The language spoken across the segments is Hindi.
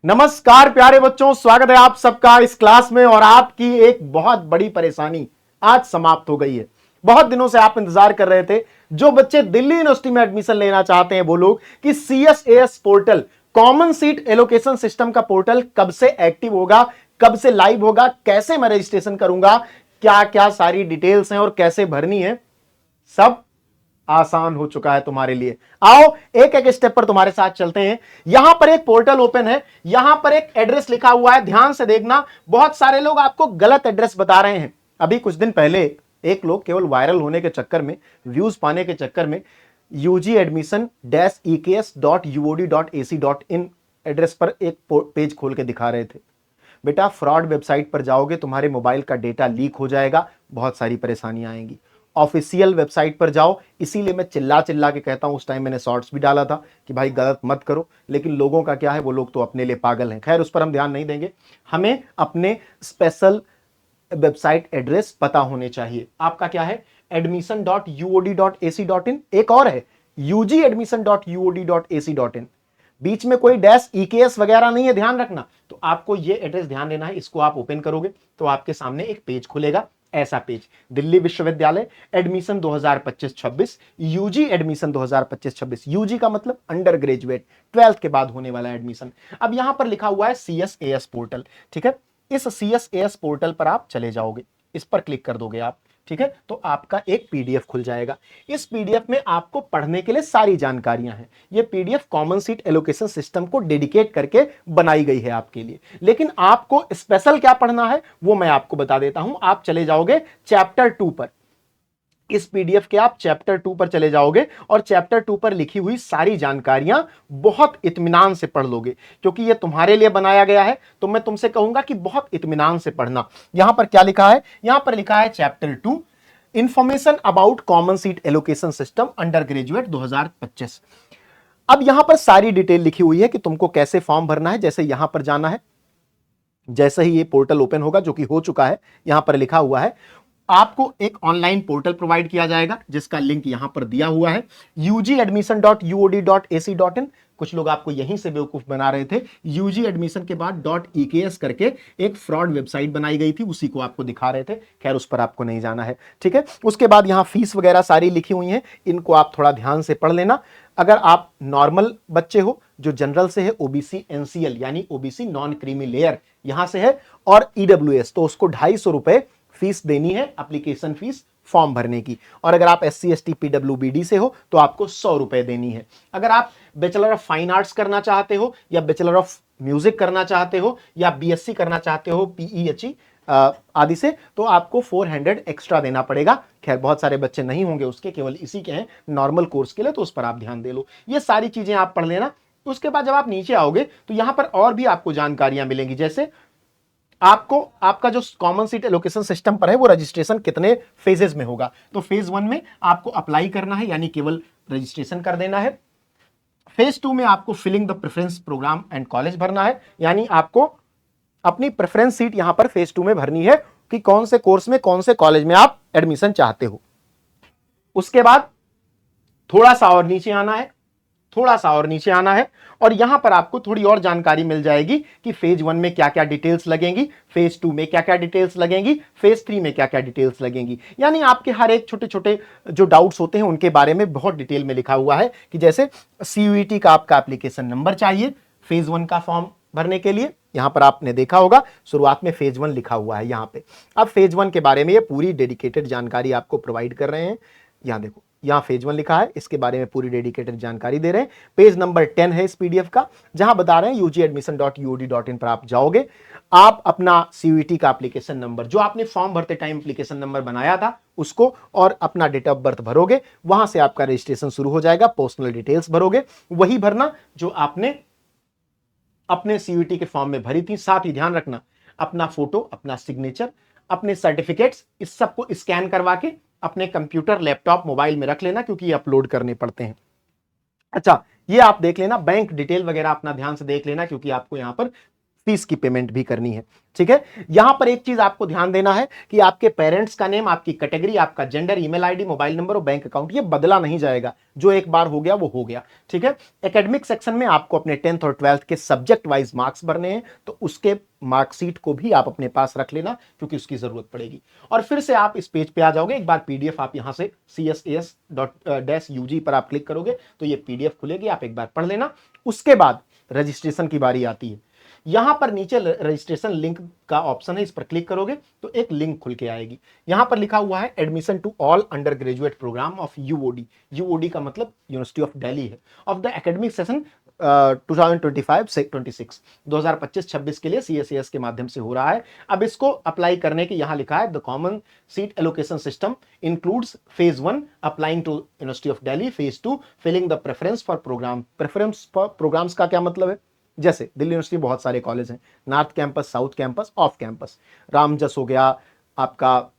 नमस्कार प्यारे बच्चों, स्वागत है आप सबका इस क्लास में। और आपकी एक बहुत बड़ी परेशानी आज समाप्त हो गई है। बहुत दिनों से आप इंतजार कर रहे थे, जो बच्चे दिल्ली यूनिवर्सिटी में एडमिशन लेना चाहते हैं वो लोग, कि CSAS portal, common seat allocation system का पोर्टल कब से एक्टिव होगा, कब से लाइव होगा, कैसे मैं रजिस्ट्रेशन करूंगा, क्या क्या सारी डिटेल्स हैं और कैसे भरनी है, सब आसान हो चुका है तुम्हारे लिए। आओ एक एक स्टेप पर तुम्हारे साथ चलते हैं। यहां पर एक पोर्टल ओपन है, यहां पर एक एड्रेस लिखा हुआ है, ध्यान से देखना। बहुत सारे लोग आपको गलत एड्रेस बता रहे हैं। अभी कुछ दिन पहले एक लोग केवल वायरल होने के चक्कर में, व्यूज पाने के चक्कर में ugadmission-eks.uod.ac.in एड्रेस पर एक पेज खोल के दिखा रहे थे। बेटा, फ्रॉड वेबसाइट पर जाओगे, तुम्हारे मोबाइल का डेटा लीक हो जाएगा, बहुत सारी परेशानियां आएंगी। ऑफिशियल वेबसाइट पर जाओ। इसीलिए मैं चिल्ला चिल्ला के कहता हूं, उस टाइम मैंने शॉर्ट्स भी डाला था कि भाई गलत मत करो, लेकिन लोगों का क्या है, वो लोग तो अपने लिए पागल हैं। खैर, उस पर हम ध्यान नहीं देंगे। हमें अपने स्पेशल वेबसाइट एड्रेस पता होने चाहिए। आपका क्या है? admission.uod.ac.in। एक और है ugadmission.uod.ac.in। बीच में कोई डैश EKS वगैरह नहीं है, ध्यान रखना। तो आपको ये एड्रेस ध्यान देना है। इसको आप ओपन करोगे तो आपके सामने एक पेज खुलेगा, ऐसा पेज, दिल्ली विश्वविद्यालय एडमिशन 2025-26, यूजी एडमिशन 2025-26। यूजी का मतलब अंडर ग्रेजुएट, 12th के बाद होने वाला एडमिशन। अब यहां पर लिखा हुआ है CSAS पोर्टल, ठीक है। इस CSAS पोर्टल पर आप चले जाओगे, इस पर क्लिक कर दोगे आप, ठीक है। तो आपका एक PDF खुल जाएगा। इस PDF में आपको पढ़ने के लिए सारी जानकारियां हैं। ये PDF common seat allocation system को डेडिकेट करके बनाई गई है आपके लिए। लेकिन आपको स्पेशल क्या पढ़ना है वो मैं आपको बता देता हूं। आप चले जाओगे चैप्टर 2 पर। इस PDF के आप चैप्टर 2 पर चले जाओगे और चैप्टर 2 पर लिखी हुई सारी जानकारियां बहुत इत्मीनान से पढ़ लोगे, क्योंकि ये तुम्हारे लिए बनाया गया है। तो मैं तुमसे कहूंगा कि बहुत इत्मीनान से पढ़ना। यहां पर क्या लिखा है? यहां पर लिखा है chapter 2, information about common seat allocation system under graduate 2025। अब यहां पर सारी डिटेल लिखी हुई है कि तुमको कैसे फॉर्म भरना है। जैसे यहां पर जाना है, जैसे ही ये पोर्टल ओपन होगा, जो कि हो चुका है, यहां पर लिखा हुआ है आपको एक ऑनलाइन पोर्टल प्रोवाइड किया जाएगा, जिसका लिंक यहां पर दिया हुआ है, ugadmission.uod.ac.in। कुछ लोग आपको यहीं से बेवकूफ बना रहे थे। यूजी एडमिशन के बाद .eks करके एक फ्रॉड वेबसाइट बनाई गई थी, उसी को आपको दिखा रहे थे। खैर, उस पर आपको नहीं जाना है, ठीक है। उसके बाद यहां फीस वगैरह सारी लिखी हुई है, इनको आप थोड़ा ध्यान से पढ़ लेना। अगर आप नॉर्मल बच्चे हो, जो जनरल से है, OBC NCL यानी OBC नॉन क्रीमी लेयर यहां से है, और EWS, तो उसको 250 रुपए फीस देनी है, एप्लीकेशन फीस फॉर्म भरने की। और अगर आप SC ST PWBD से हो तो आपको 100 रुपए देनी है। अगर आप बैचलर ऑफ फाइन आर्ट्स करना चाहते हो, या बैचलर ऑफ म्यूजिक करना चाहते हो, या BSc करना चाहते हो PEHE आदि से, तो आपको 400 एक्स्ट्रा देना पड़ेगा। खैर, बहुत सारे बच्चे नहीं होंगे उसके, केवल इसी के हैं नॉर्मल कोर्स के लिए, तो उस पर आप ध्यान दे लो। ये सारी चीजें आप पढ़ लेना। उसके बाद जब आप नीचे आओगे तो यहां पर और भी आपको जानकारियां मिलेंगी। जैसे आपको आपका जो कॉमन सीट एलोकेशन सिस्टम पर है, वो रजिस्ट्रेशन कितने फेजेस में होगा। तो फेज 1 में आपको अप्लाई करना है, यानी केवल रजिस्ट्रेशन कर देना है। फेज 2 में आपको filling the preference programme and college भरना है, यानी आपको अपनी प्रेफरेंस सीट यहां पर फेज 2 में भरनी है कि कौन से कोर्स में, कौन से कॉलेज में आप एडमिशन चाहते हो। उसके बाद थोड़ा सा और नीचे आना है, थोड़ा सा और नीचे आना है, और यहां पर आपको थोड़ी और जानकारी मिल जाएगी कि फेज 1 में क्या क्या डिटेल्स लगेंगी, फेज 2 में क्या क्या डिटेल्स लगेंगी, फेज 3 में क्या क्या डिटेल्स लगेंगी। यानी आपके हर एक छोटे छोटे जो डाउट्स होते हैं उनके बारे में बहुत डिटेल में लिखा हुआ है। कि जैसे CUET का आपका एप्लीकेशन नंबर चाहिए फेज 1 का फॉर्म भरने के लिए। यहां पर आपने देखा होगा शुरुआत में फेज 1 लिखा हुआ है यहां पे। अब फेज 1 के बारे में ये पूरी डेडिकेटेड जानकारी आपको प्रोवाइड कर रहे हैं। यहां देखो, यहां फेज 1 लिखा है, इसके बारे में पूरी डेडिकेटेड जानकारी दे रहे हैं। पेज नंबर 10 है इस PDF का, जहां बता रहे हैं ugadmission.uod.in पर आप जाओगे। आप अपना CUET का एप्लीकेशन नंबर, जो आपने फॉर्म भरते टाइम एप्लीकेशन नंबर बनाया था, उसको और अपना डेट ऑफ बर्थ भरोगे। वहां से आपका रजिस्ट्रेशन शुरू हो जाएगा। पर्सनल डिटेल्स भरोगे, वही भरना जो आपने अपने CUET के फॉर्म में भरी थी। साथ ही ध्यान रखना, अपना फोटो, अपना सिग्नेचर, अपने सर्टिफिकेट्स, इस सबको स्कैन करवा के अपने कंप्यूटर, लैपटॉप, मोबाइल में रख लेना, क्योंकि ये अपलोड करने पड़ते हैं। अच्छा, ये आप देख लेना, बैंक डिटेल वगैरह अपना ध्यान से देख लेना, क्योंकि आपको यहां पर फीस की पेमेंट भी करनी है। ठीक है, यहां पर एक चीज आपको ध्यान देना है कि आपके पेरेंट्स का नेम, आपकी कैटेगरी, आपका gender, email ID, mobile number और बैंक अकाउंट ये बदला नहीं जाएगा। जो एक बार हो गया वो हो गया। ठीक है, एकेडमिक सेक्शन में आपको अपने 10th और 12th के सब्जेक्ट वाइज मार्क्स भरने हैं, तो उसके मार्कशीट को भी आप अपने पास रख लेना क्योंकि उसकी जरूरत पड़ेगी। और फिर से आप इस पेज पे आ जाओगे, एक बार पीडीएफ आप यहां से CSAS.UG पर आप क्लिक करोगे तो ये पीडीएफ खुलेगी, आप एक बार पढ़ लेना। उसके बाद रजिस्ट्रेशन की बारी आती है। यहां पर नीचे रजिस्ट्रेशन लिंक का ऑप्शन है, इस पर क्लिक करोगे तो एक लिंक खुल के आएगी। यहां पर लिखा हुआ है admission to all undergraduate programme of UOD. UOD का मतलब यूनिवर्सिटी ऑफ दिल्ली है। ऑफ द एकेडमिक सेशन 2025-26 2025-26 के लिए CSAS के माध्यम से हो रहा है। अब इसको अप्लाई करने के यहां लिखा है the common seat allocation system includes phase 1 applying to university of Delhi, phase 2 filling the preference for programme. Preference for programmes का क्या मतलब है? जैसे दिल्ली यूनिवर्सिटी बहुत सारे कॉलेज हैं, north campus, south campus, off campus. Ramjas हो गया आपका,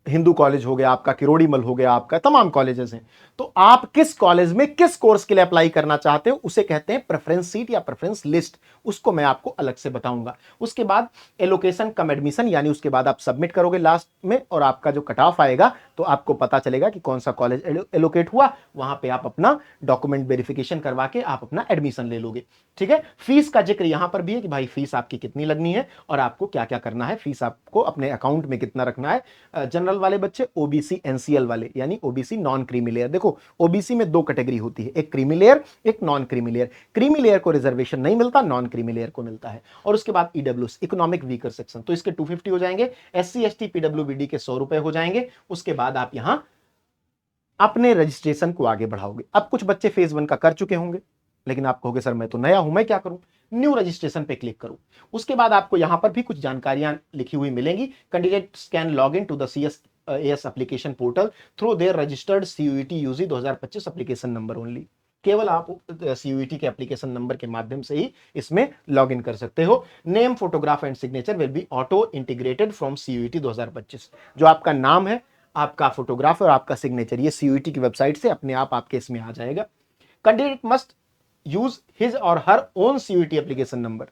हिंदू कॉलेज हो गया आपका, किरोड़ीमल हो गया आपका, तमाम कॉलेजेस हैं। तो आप किस कॉलेज में किस कोर्स के लिए अप्लाई करना चाहते हो उसे कहते हैं प्रेफरेंस सीट या प्रेफरेंस लिस्ट। उसको मैं आपको अलग से बताऊंगा। उसके बाद एलोकेशन कम एडमिशन, यानी उसके बाद आप सबमिट करोगे लास्ट में और आपका जो कट ऑफ आएगा तो आपको पता चलेगा कि कौन सा कॉलेज एलोकेट हुआ। वहां पे आप अपना डॉक्यूमेंट वेरिफिकेशन करवा के आप अपना एडमिशन ले लोगे। ठीक है, फीस का जिक्र यहां पर भी है कि भाई फीस आपकी कितनी लगनी है और आपको क्या क्या करना है। फीस आपको अपने अकाउंट में कितना रखना है। जनरल वाले बच्चे, ओबीसी एनसीएल वाले यानी ओबीसी नॉन क्रीमी लेयर। देखो ओबीसी में दो कैटेगरी होती है, एक क्रीमी लेयर, एक non creamy layer. Creamy layer को रिजर्वेशन नहीं मिलता, नॉन क्रीमी लेयर को मिलता है। और उसके बाद ईडब्ल्यूएस इकोनॉमिक वीकर सेक्शन, तो इसके 250 हो जाएंगे। एससी एसटी पीडब्ल्यूबीडी के 100 रुपए हो जाएंगे। उसके बाद आप यहां अपने रजिस्ट्रेशन को आगे बढ़ाओगे। अब कुछ बच्चे फेज 1 का कर चुके होंगे, लेकिन आप कहोगे सर मैं तो नया हूं, मैं क्या करूं? न्यू रजिस्ट्रेशन पे क्लिक करो। उसके बाद आपको यहां पर भी कुछ जानकारियां लिखी हुई मिलेंगी। Candidates can log in to the CSAS application portal through their registered CUET UG 2025 application number only. केवल आप CUET के एप्लीकेशन नंबर के माध्यम से ही इसमें लॉग इन कर सकते हो। Name, photograph and signature will be auto integrated from CUET 2025। जो आपका नाम है, आपका फोटोग्राफ और आपका सिग्नेचर, ये CUET की वेबसाइट से अपने आप आपके इसमें आ जाएगा। Candidate must use his or her own CUET application number.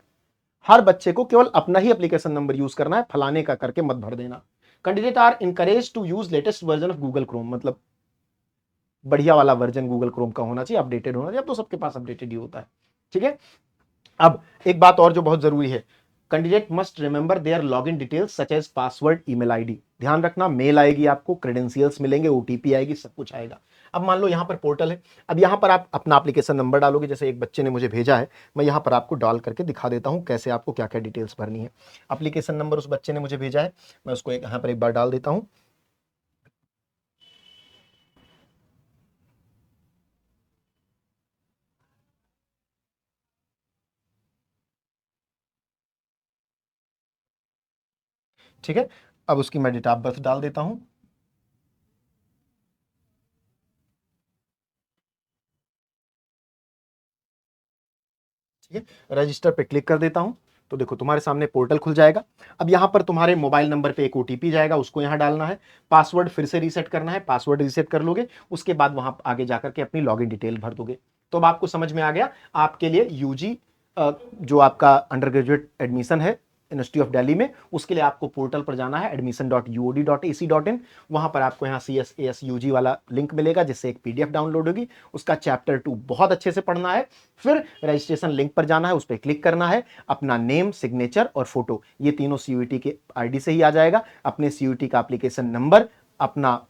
हर बच्चे को केवल अपना ही एप्लीकेशन नंबर यूज करना है, फलाने का करके मत भर देना। Candidate are encourage to use latest version of Google Chrome, मतलब बढ़िया वाला वर्जन गूगल क्रोम का होना चाहिए, अपडेटेड होना चाहिए। अब तो सबके पास अपडेटेड ही होता है। ठीक है, अब एक बात और जो बहुत जरूरी है, candidate must remember their login details such as password, email ID. ध्यान रखना, मेल आएगी आपको, क्रेडेंशियल्स मिलेंगे, ओटीपी आएगी, सब कुछ आएगा। अब मान लो यहां पर पोर्टल है, अब यहां पर आप अपना एप्लीकेशन नंबर डालोगे। जैसे एक बच्चे ने मुझे भेजा है, मैं यहां पर आपको डाल करके दिखा देता हूं कैसे आपको क्या क्या डिटेल्स भरनी है। एप्लीकेशन नंबर उस बच्चे ने मुझे भेजा है, मैं उसको यहां पर एक बार डाल देता हूं। ठीक है, अब उसकी मैं डेट ऑफ बर्थ डाल देता हूं। ठीक है, रजिस्टर पे क्लिक कर देता हूं तो देखो तुम्हारे सामने पोर्टल खुल जाएगा। अब यहां पर तुम्हारे मोबाइल नंबर पे एक ओटीपी जाएगा, उसको यहां डालना है। पासवर्ड फिर से रीसेट करना है, पासवर्ड रीसेट कर लोगे। उसके बाद वहां आगे जाकर के अपनी लॉगिन डिटेल भर दोगे। तो अब आपको समझ में आ गया, आपके लिए यूजी जो आपका अंडर ग्रेजुएट एडमिशन है यूनिवर्सिटी ऑफ दिल्ली में, उसके लिए आपको पोर्टल पर जाना है admission.uod.ac.in। वहां पर आपको यहाँ CSAS UG वाला लिंक मिलेगा जिससे एक PDF डाउनलोड होगी। उसका चैप्टर 2 बहुत अच्छे से पढ़ना है। फिर रजिस्ट्रेशन लिंक पर जाना है, उस पर क्लिक करना है। अपना नेम, सिग्नेचर और फोटो, ये तीनों CUET के ID से ही आ जाएगा। अपने CUET का एप्लीकेशन नंबर, अपना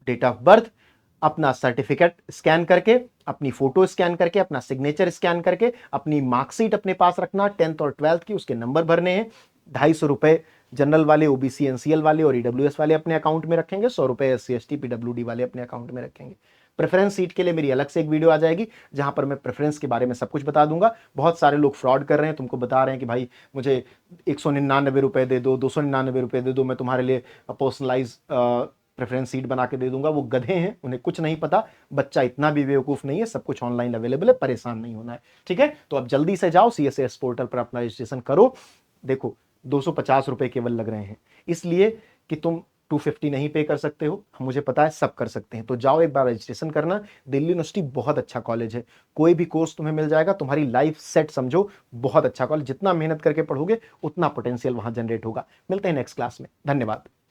डेट ऑफ बर्थ, अपना सर्टिफिकेट स्कैन करके, अपनी फोटो स्कैन करके, अपना सिग्नेचर स्कैन करके, अपनी मार्कशीट अपने पास रखना 10th और 12th की, उसके नंबर भरने हैं। 250 रुपए जनरल वाले, ओबीसी एनसीएल वाले और ईडब्ल्यूएस वाले अपने अकाउंट में रखेंगे। 100 रुपए एससी एसटी पीडब्ल्यूडी वाले अपने अकाउंट में रखेंगे। प्रेफरेंस सीट के लिए मेरी अलग से एक वीडियो आ जाएगी जहां पर मैं प्रेफरेंस के बारे में सब कुछ बता दूंगा। बहुत सारे लोग फ्रॉड कर रहे हैं, तुमको बता रहे हैं कि भाई मुझे 199 रुपए दे दो, 299 रुपए दे दो, मैं तुम्हारे लिए पर्सनलाइज प्रेफरेंस सीट बना के दे दूंगा। वो गधे हैं, उन्हें कुछ नहीं पता। बच्चा इतना भी बेवकूफ नहीं है, सब कुछ ऑनलाइन अवेलेबल है, परेशान नहीं होना है। ठीक है, तो अब जल्दी से जाओ CSAS पोर्टल पर अपना रजिस्ट्रेशन करो। देखो 250 रुपए केवल लग रहे हैं, इसलिए कि तुम 250 नहीं पे कर सकते हो, मुझे पता है सब कर सकते हैं। तो जाओ एक बार रजिस्ट्रेशन करना। दिल्ली यूनिवर्सिटी बहुत अच्छा कॉलेज है, कोई भी कोर्स तुम्हें मिल जाएगा, तुम्हारी लाइफ सेट समझो। बहुत अच्छा कॉलेज, जितना मेहनत करके पढ़ोगे उतना पोटेंशियल वहां जनरेट होगा। मिलते हैं नेक्स्ट क्लास में, धन्यवाद।